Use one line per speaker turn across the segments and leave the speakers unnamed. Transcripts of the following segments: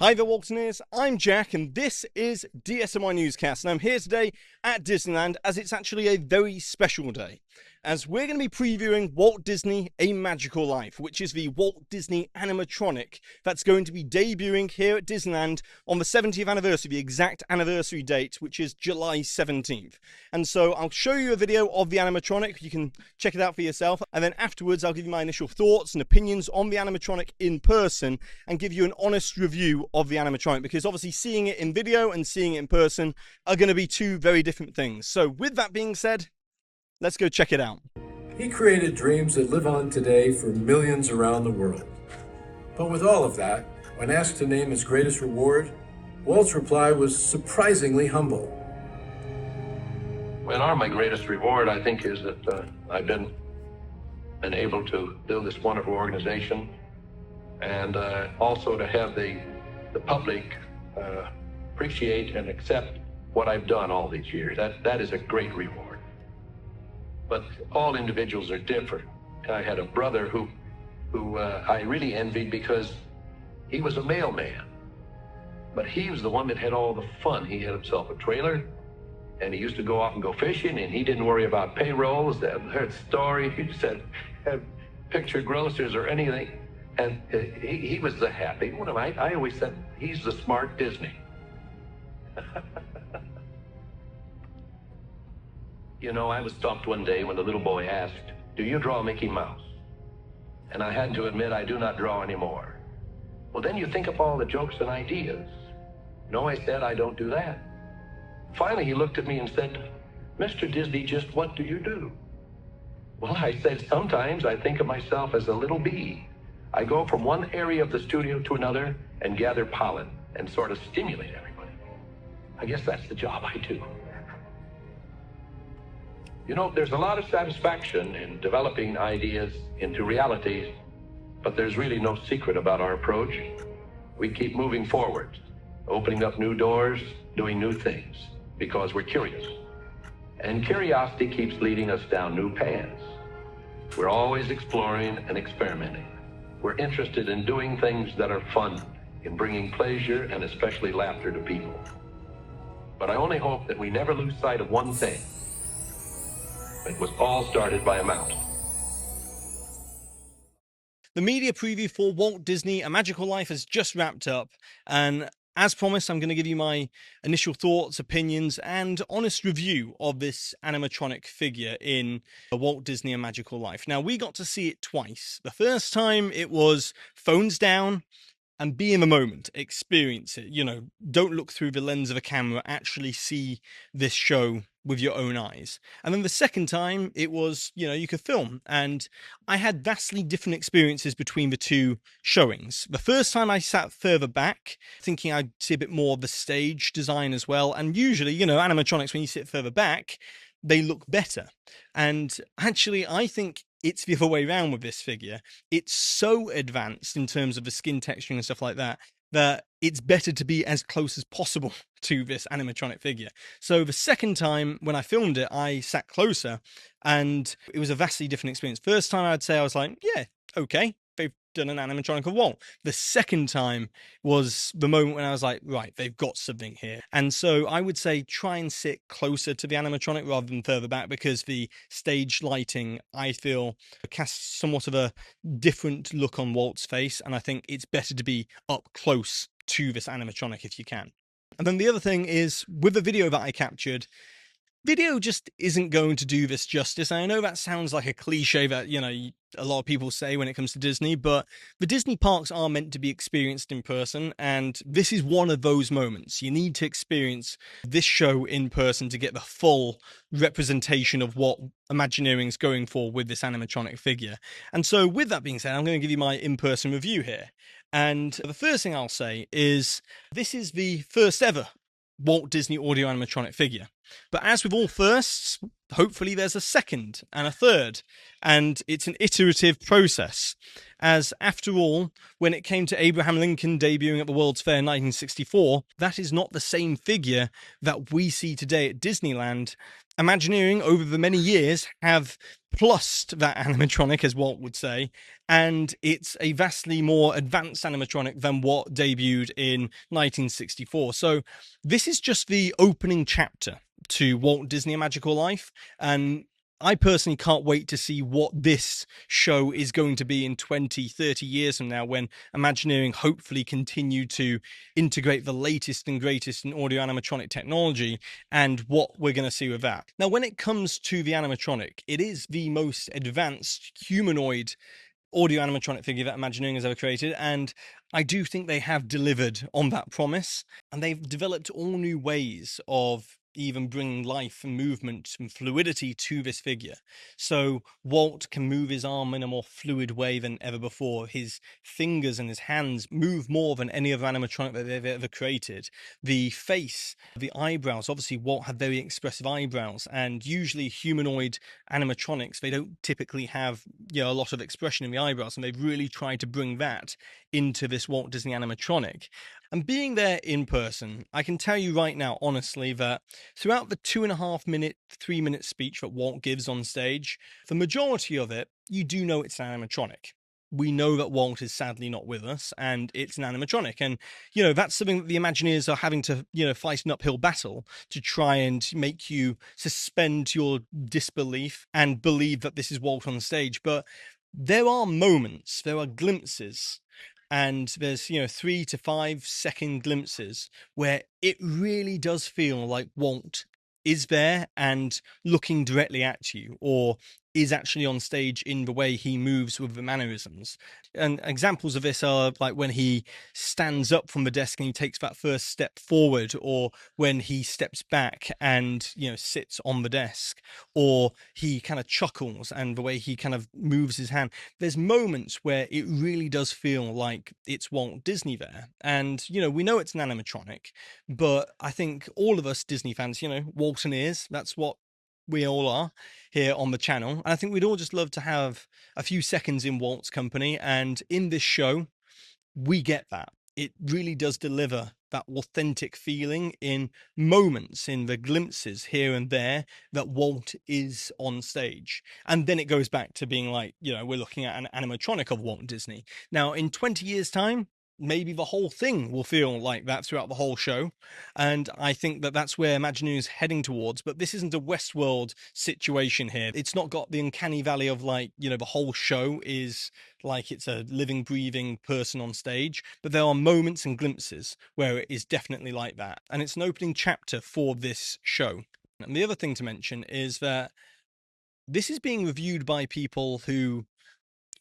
Hi there, Waltineers. I'm Jack, and this is DSNY Newscast, and I'm here today at Disneyland as it's actually a very special day, as we're going to be previewing Walt Disney A Magical Life, which is the Walt Disney Animatronic that's going to be debuting here at Disneyland on the 70th anniversary, the exact anniversary date, which is July 17th. And so I'll show you a video of the animatronic. You can check it out for yourself, and then afterwards I'll give you my initial thoughts and opinions on the animatronic in person and give you an honest review of the animatronic, because obviously seeing it in video and seeing it in person are going to be two very different things. So with that being said, let's go check it out.
He created dreams that live on today for millions around the world. But with all of that, when asked to name his greatest reward, Walt's reply was surprisingly humble.
Well, my greatest reward, I think, is that I've been able to build this wonderful organization, and also to have the public appreciate and accept what I've done all these years. That is a great reward. But all individuals are different. I had a brother who I really envied because he was a mailman, but he was the one that had all the fun. He had himself a trailer, and he used to go off and go fishing, and he didn't worry about payrolls, that story. He just had picture grocers or anything, and he was the happy one. I always said he's the smart Disney. You know, I was stopped one day when the little boy asked, "Do you draw Mickey Mouse?" And I had to admit I do not draw anymore. Well, then you think up all the jokes and ideas. No, I said, I don't do that. Finally, he looked at me and said, "Mr. Disney, just what do you do?" Well, I said, sometimes I think of myself as a little bee. I go from one area of the studio to another and gather pollen and sort of stimulate everybody. I guess that's the job I do. You know, there's a lot of satisfaction in developing ideas into realities, but there's really no secret about our approach. We keep moving forward, opening up new doors, doing new things, because we're curious. And curiosity keeps leading us down new paths. We're always exploring and experimenting. We're interested in doing things that are fun, in bringing pleasure and especially laughter to people. But I only hope that we never lose sight of one thing. It was all started by a mouse.
The media preview for Walt Disney A Magical Life has just wrapped up, and as promised, I'm going to give you my initial thoughts, opinions, and honest review of this animatronic figure in Walt Disney A Magical Life. Now, we got to see it twice. The first time it was phones down and be in the moment, experience it. You know, don't look through the lens of a camera, actually see this show with your own eyes. And then the second time it was, you know, you could film, and I had vastly different experiences between the two showings. The first time I sat further back, thinking I'd see a bit more of the stage design as well. And usually, you know, animatronics, when you sit further back, they look better. And actually, I think it's the other way around with this figure. It's so advanced in terms of the skin texturing and stuff like that, that it's better to be as close as possible to this animatronic figure. So the second time when I filmed it, I sat closer, and it was a vastly different experience. First time I'd say I was like, yeah, okay, they've done an animatronic of Walt. The second time was the moment when I was like, right, they've got something here. And so I would say try and sit closer to the animatronic rather than further back, because the stage lighting, I feel, casts somewhat of a different look on Walt's face, and I think it's better to be up close to this animatronic if you can. And then the other thing is, with the video that I captured, video just isn't going to do this justice. I know that sounds like a cliche that, you know, a lot of people say when it comes to Disney, but the Disney parks are meant to be experienced in person, and this is one of those moments. You need to experience this show in person to get the full representation of what Imagineering's going for with this animatronic figure. And so with that being said, I'm going to give you my in-person review here. And the first thing I'll say is this is the first ever Walt Disney Audio-Animatronic figure. But as with all firsts, hopefully there's a second and a third, and it's an iterative process. As after all, when it came to Abraham Lincoln debuting at the World's Fair in 1964, that is not the same figure that we see today at Disneyland. Imagineering, over the many years, have plussed that animatronic, as Walt would say, and it's a vastly more advanced animatronic than what debuted in 1964. So this is just the opening chapter to Walt Disney: A Magical Life, and I personally can't wait to see what this show is going to be in 20, 30 years from now, when Imagineering hopefully continue to integrate the latest and greatest in audio animatronic technology, and what we're going to see with that. Now, when it comes to the animatronic, it is the most advanced humanoid audio animatronic figure that Imagineering has ever created, and I do think they have delivered on that promise, and they've developed all new ways of even bringing life and movement and fluidity to this figure. So Walt can move his arm in a more fluid way than ever before. His fingers and his hands move more than any other animatronic that they've ever created. The face, the eyebrows, obviously Walt had very expressive eyebrows, and usually humanoid animatronics, they don't typically have, a lot of expression in the eyebrows, and they've really tried to bring that into this Walt Disney animatronic. And being there in person, I can tell you right now, honestly, that throughout the 2.5 minute, 3 minute speech that Walt gives on stage, the majority of it, you do know it's an animatronic. We know that Walt is sadly not with us, and it's an animatronic. And, that's something that the Imagineers are having to, fight an uphill battle to try and make you suspend your disbelief and believe that this is Walt on stage. But there are moments, there are glimpses, and there's 3 to 5 second glimpses where it really does feel like Walt is there and looking directly at you, or is actually on stage in the way he moves with the mannerisms. And examples of this are like when he stands up from the desk and he takes that first step forward, or when he steps back and sits on the desk, or he kind of chuckles and the way he kind of moves his hand. There's moments where it really does feel like it's Walt Disney there. And we know it's an animatronic, but I think all of us Disney fans, Waltineers, that's what we all are here on the channel. And I think we'd all just love to have a few seconds in Walt's company. And in this show, we get that. It really does deliver that authentic feeling in moments, in the glimpses here and there that Walt is on stage. And then it goes back to being like, we're looking at an animatronic of Walt Disney. Now, in 20 years' time, maybe the whole thing will feel like that throughout the whole show. And I think that that's where Imagineering is heading towards. But this isn't a Westworld situation here. It's not got the uncanny valley of like, the whole show is like it's a living, breathing person on stage. But there are moments and glimpses where it is definitely like that. And it's an opening chapter for this show. And the other thing to mention is that this is being reviewed by people who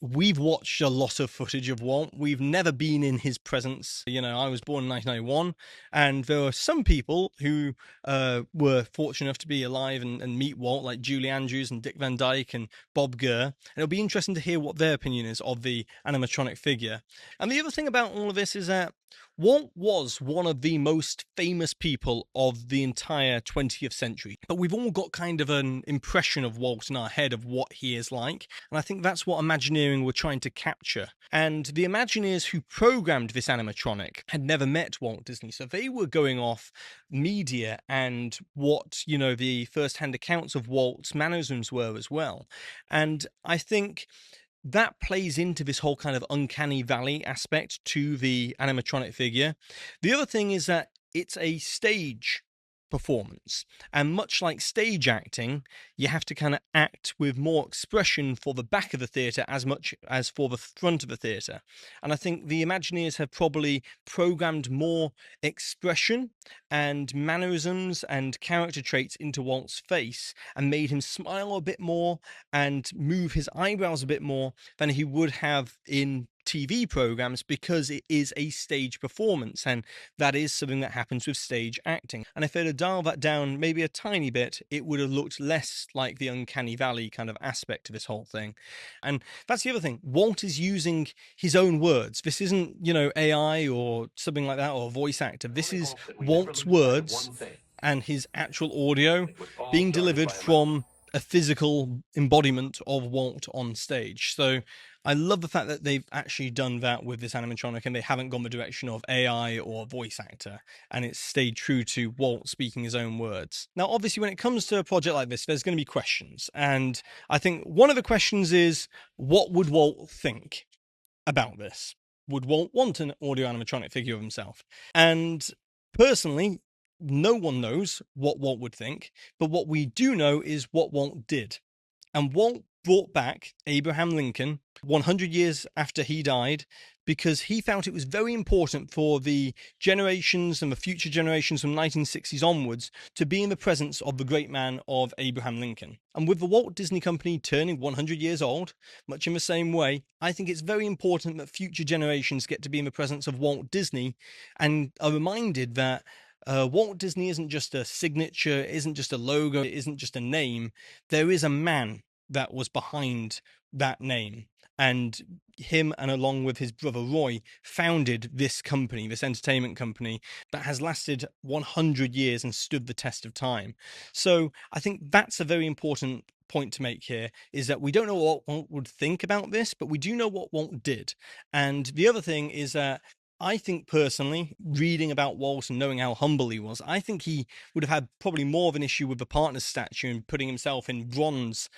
we've watched a lot of footage of Walt. We've never been in his presence. I was born in 1991, and there were some people who were fortunate enough to be alive and meet Walt, like Julie Andrews and Dick Van Dyke and Bob Gurr. And it'll be interesting to hear what their opinion is of the animatronic figure. And the other thing about all of this is that Walt was one of the most famous people of the entire 20th century, but we've all got kind of an impression of Walt in our head of what he is like, and I think that's what Imagineering were trying to capture. And the Imagineers who programmed this animatronic had never met Walt Disney, so they were going off media and what, the first-hand accounts of Walt's mannerisms were as well. And I think that plays into this whole kind of uncanny valley aspect to the animatronic figure. The other thing is that it's a stage performance, and much like stage acting, you have to kind of act with more expression for the back of the theatre as much as for the front of the theatre. And I think the Imagineers have probably programmed more expression and mannerisms and character traits into Walt's face and made him smile a bit more and move his eyebrows a bit more than he would have in TV programs, because it is a stage performance, and that is something that happens with stage acting. And if they'd have dialed that down maybe a tiny bit, it would have looked less like the uncanny valley kind of aspect to this whole thing. And that's the other thing. Walt is using his own words. This isn't, AI or something like that, or a voice actor. This is Walt's words and his actual audio
It was all
being
started
delivered
by a
from a physical embodiment of Walt on stage. So I love the fact that they've actually done that with this animatronic, and they haven't gone the direction of AI or voice actor, and it's stayed true to Walt speaking his own words. Now, obviously, when it comes to a project like this, there's going to be questions, and I think one of the questions is, what would Walt think about this? Would Walt want an audio animatronic figure of himself? And personally, no one knows what Walt would think, but what we do know is what Walt did. And Walt brought back Abraham Lincoln 100 years after he died because he felt it was very important for the generations and the future generations from 1960s onwards to be in the presence of the great man of Abraham Lincoln. And with the Walt Disney Company turning 100 years old, much in the same way, I think it's very important that future generations get to be in the presence of Walt Disney and are reminded that Walt Disney isn't just a signature, it isn't just a logo, it isn't just a name. There is a man that was behind that name. And him, and along with his brother Roy, founded this company, this entertainment company that has lasted 100 years and stood the test of time. So I think that's a very important point to make here, is that we don't know what Walt would think about this, but we do know what Walt did. And the other thing is that I think personally, reading about Walt and knowing how humble he was, I think he would have had probably more of an issue with the partner's statue and putting himself in bronze,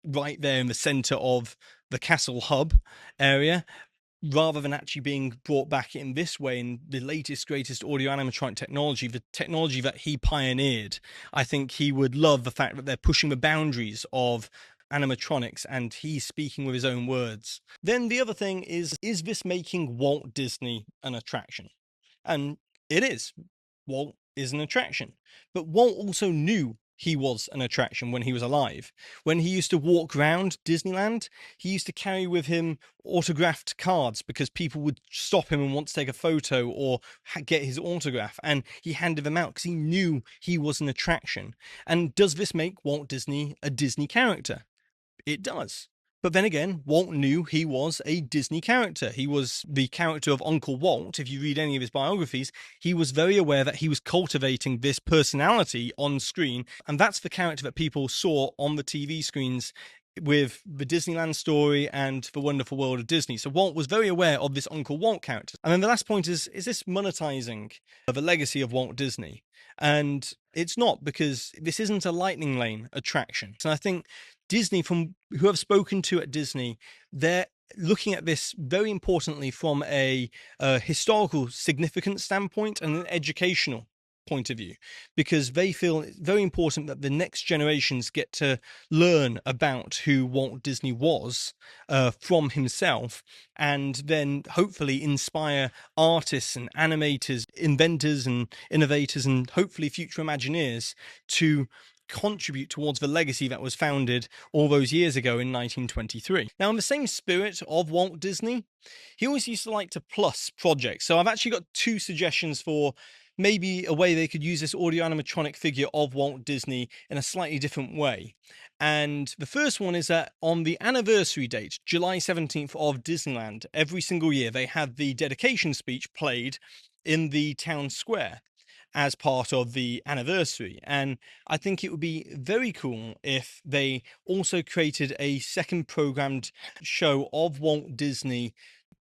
right there in the center of the castle hub area, rather than actually being brought back in this way in the latest, greatest audio animatronic technology, the technology that he pioneered. I think he would love the fact that they're pushing the boundaries of animatronics and he's speaking with his own words. Then the other thing is this making Walt Disney an attraction? And it is. Walt is an attraction. But Walt also knew he was an attraction when he was alive. When he used to walk around Disneyland, he used to carry with him autographed cards because people would stop him and want to take a photo or get his autograph, and he handed them out because he knew he was an attraction. And does this make Walt Disney a Disney character? It does. But then again, Walt knew he was a Disney character. He was the character of Uncle Walt. If you read any of his biographies, he was very aware that he was cultivating this personality on screen. And that's the character that people saw on the TV screens with the Disneyland Story and The Wonderful World of Disney. So Walt was very aware of this Uncle Walt character. And then the last point is this monetizing the legacy of Walt Disney? And it's not, because this isn't a lightning lane attraction. And I think Disney, from who I've spoken to at Disney, they're looking at this very importantly from a historical significance standpoint and an educational point of view, because they feel it's very important that the next generations get to learn about who Walt Disney was from himself, and then hopefully inspire artists and animators, inventors and innovators, and hopefully future Imagineers to contribute towards the legacy that was founded all those years ago in 1923. Now, in the same spirit of Walt Disney, he always used to like to plus projects. So I've actually got two suggestions for maybe a way they could use this audio animatronic figure of Walt Disney in a slightly different way. And the first one is that on the anniversary date, July 17th of Disneyland, every single year they have the dedication speech played in the town square as part of the anniversary. And I think it would be very cool if they also created a second programmed show of Walt Disney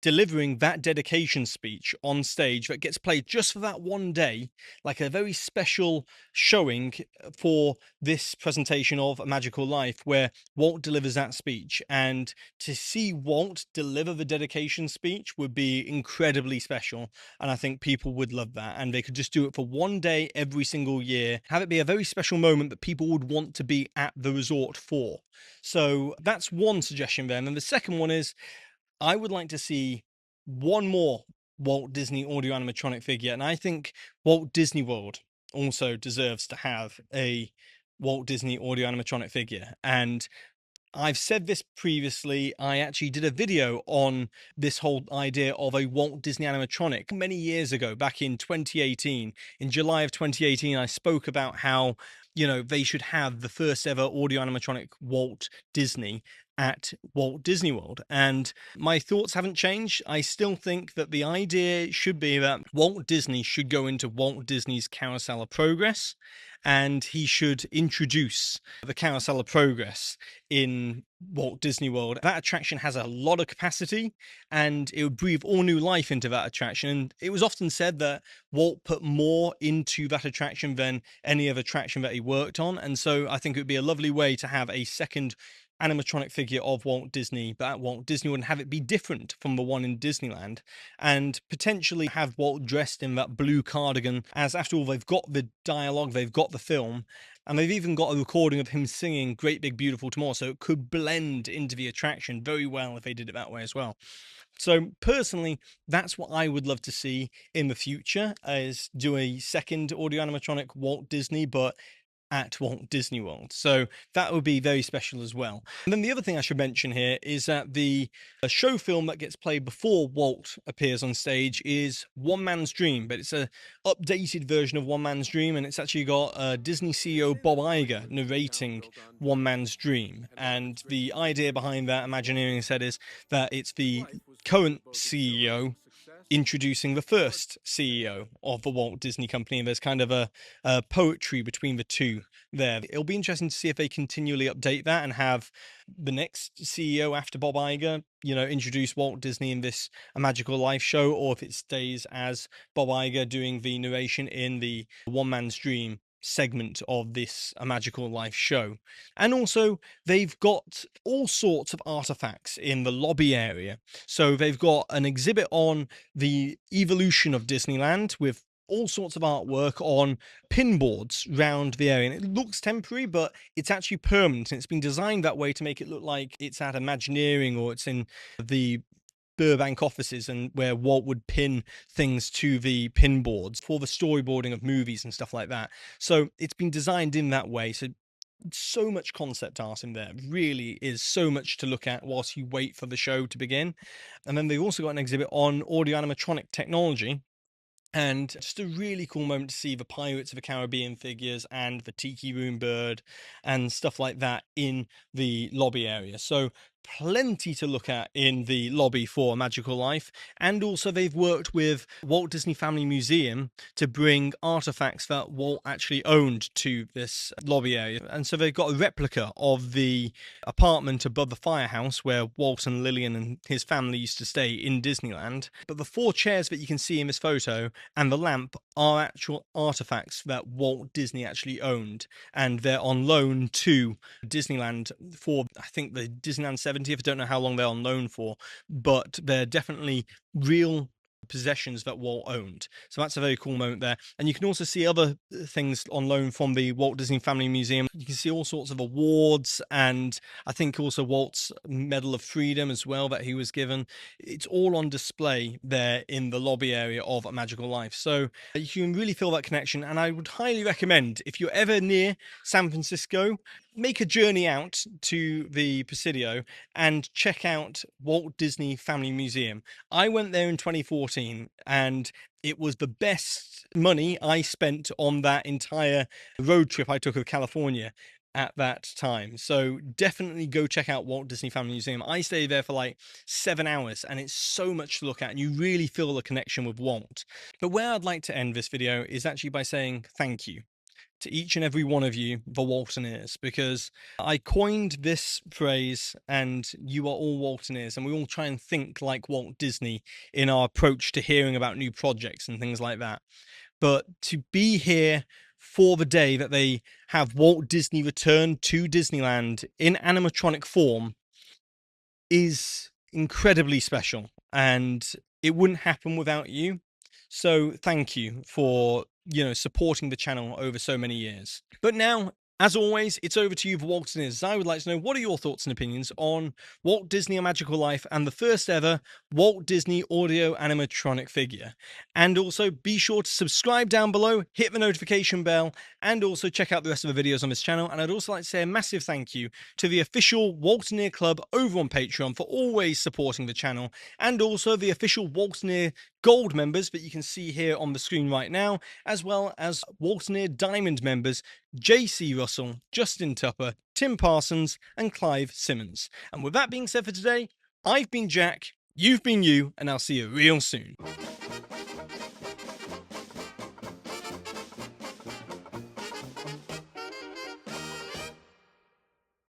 delivering that dedication speech on stage that gets played just for that one day, like a very special showing for this presentation of A Magical Life, where Walt delivers that speech. And to see Walt deliver the dedication speech would be incredibly special, and I think people would love that. And they could just do it for one day every single year, have it be a very special moment that people would want to be at the resort for. So that's one suggestion there. And then the second one is, I would like to see one more Walt Disney audio animatronic figure, and I think Walt Disney World also deserves to have a Walt Disney audio animatronic figure. And I've said this previously. I actually did a video on this whole idea of a Walt Disney animatronic many years ago, back in 2018. In July of 2018, I spoke about how, they should have the first ever audio animatronic Walt Disney at Walt Disney World. And my thoughts haven't changed. I still think that the idea should be that Walt Disney should go into Walt Disney's Carousel of Progress, and he should introduce the Carousel of Progress in Walt Disney World. That attraction has a lot of capacity, and it would breathe all new life into that attraction. And it was often said that Walt put more into that attraction than any other attraction that he worked on. And so I think it would be a lovely way to have a second animatronic figure of Walt Disney, but at Walt Disney World, and have it be different from the one in Disneyland, and potentially have Walt dressed in that blue cardigan, as after all, they've got the dialogue, they've got the film, and they've even got a recording of him singing Great Big Beautiful Tomorrow, so it could blend into the attraction very well if they did it that way as well. So personally, that's what I would love to see in the future, is do a second audio animatronic Walt Disney, but at Walt Disney World. So that would be very special as well. And then the other thing I should mention here is that the show film that gets played before Walt appears on stage is One Man's Dream, but it's a updated version of One Man's Dream, and it's actually got Disney CEO Bob Iger narrating One Man's Dream. And the idea behind that, Imagineering said, is that it's the current CEO introducing the first CEO of the Walt Disney Company, and there's kind of a poetry between the two there. It'll be interesting to see if they continually update that and have the next CEO after Bob Iger, introduce Walt Disney in this A Magical Life show, or if it stays as Bob Iger doing the narration in the One Man's Dream segment of this A Magical Life show. And also they've got all sorts of artifacts in the lobby area. So they've got an exhibit on the evolution of Disneyland with all sorts of artwork on pinboards round the area, and it looks temporary, but it's actually permanent, and it's been designed that way to make it look like it's at Imagineering or it's in the Burbank offices, and where Walt would pin things to the pin boards for the storyboarding of movies and stuff like that. So it's been designed in that way. So much concept art in there. Really is so much to look at whilst you wait for the show to begin. And then they've also got an exhibit on audio animatronic technology, and just a really cool moment to see the Pirates of the Caribbean figures and the Tiki Room bird and stuff like that in the lobby area. So plenty to look at in the lobby for Magical Life. And also they've worked with Walt Disney Family Museum to bring artifacts that Walt actually owned to this lobby area. And so they've got a replica of the apartment above the firehouse where Walt and Lillian and his family used to stay in Disneyland. But the 4 chairs that you can see in this photo and the lamp are actual artifacts that Walt Disney actually owned, and they're on loan to Disneyland for, I think, the Disneyland 70th. I don't know how long they're on loan for, but they're definitely real possessions that Walt owned. So that's a very cool moment there. And you can also see other things on loan from the Walt Disney Family Museum. You can see all sorts of awards, and I think also Walt's Medal of Freedom as well that he was given. It's all on display there in the lobby area of A Magical Life. So you can really feel that connection, and I would highly recommend, if you're ever near San Francisco, make a journey out to the Presidio and check out Walt Disney Family Museum. I went there in 2014, and it was the best money I spent on that entire road trip I took of California at that time. So definitely go check out Walt Disney Family Museum. I stayed there for like 7 hours, and it's so much to look at, and you really feel the connection with Walt. But where I'd like to end this video is actually by saying thank you to each and every one of you, the Waltineers, because I coined this phrase, and you are all Waltineers, and we all try and think like Walt Disney in our approach to hearing about new projects and things like that. But to be here for the day that they have Walt Disney return to Disneyland in animatronic form is incredibly special, and it wouldn't happen without you. So thank you for supporting the channel over so many years. But now As always, it's over to you for Waltineers. I would like to know, what are your thoughts and opinions on Walt Disney A Magical Life and the first ever Walt Disney Audio-Animatronic figure? And also be sure to subscribe down below, hit the notification bell, and also check out the rest of the videos on this channel. And I'd also like to say a massive thank you to the official Waltineer Club over on Patreon for always supporting the channel, and also the official Waltineer Gold members that you can see here on the screen right now, as well as Waltineer Diamond members JC Russell, Justin Tupper, Tim Parsons, and Clive Simmons. And with that being said for today, I've been Jack, you've been you, and I'll see you real soon.